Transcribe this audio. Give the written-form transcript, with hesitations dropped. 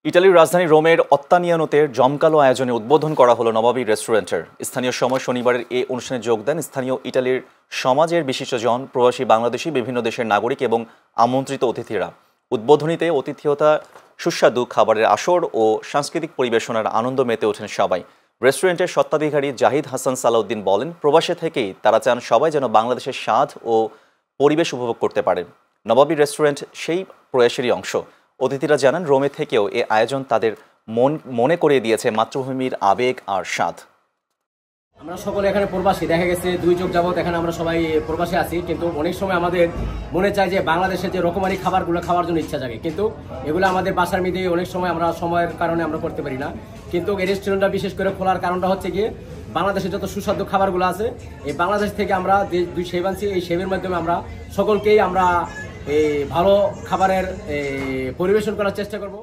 ইতালির রাজধানী রোমের অত্তানিয়ানোতে জমকালো আয়োজনে উদ্বোধন করা হলো নবাবী রেস্টুরেন্টের। স্থানীয় সময় শনিবারের এই অনুষ্ঠানে যোগ দেন স্থানীয় ইতালির সমাজের বিশিষ্টজন, প্রবাসী বাংলাদেশি, বিভিন্ন দেশের নাগরিক এবং আমন্ত্রিত অতিথিরা। উদ্বোধনীতে অতিথিয়তা, সুস্বাদু খাবারের আসর ও সাংস্কৃতিক পরিবেশনার আনন্দ মেতে ওঠেন সবাই। রেস্টুরেন্টের স্বত্বাধিকারী জাহিদ হাসান সালাউদ্দিন বলেন, প্রবাসে থেকেই তারা চান সবাই যেন বাংলাদেশের স্বাদ ও পরিবেশ উপভোগ করতে পারেন। নবাবী রেস্টুরেন্ট সেই প্রয়াসেরই অংশ। অতিথিরা জানান, রোমে থেকেও এ আয়োজন তাদের মনে করিয়ে দিয়েছে মাতৃভূমির আবেগ আর স্বাদ। আমরা সকলে এখানে প্রবাসী, দেখা গেছে 2 যুগ যাবত এখানে আমরা সবাই প্রবাসী আছি, কিন্তু অনেক সময় আমাদের মনে চায় যে বাংলাদেশের যে রকমারি খাবারগুলো খাওয়ার জন্য ইচ্ছা জাগে, কিন্তু এগুলো আমাদের বাসার মধ্যে অনেক সময় আমরা সময়ের কারণে আমরা করতে পারি না। কিন্তু এই রেস্টুরেন্টটা বিশেষ করে খোলার কারণটা হচ্ছে গিয়ে বাংলাদেশের যত সুস্বাদু খাবারগুলো আছে, এই বাংলাদেশ থেকে আমরা 2 শেফ আনছি। এই শেফের মাধ্যমে আমরা সকলকেই আমরা এই ভালো খাবারের পরিবেশন করার চেষ্টা করব।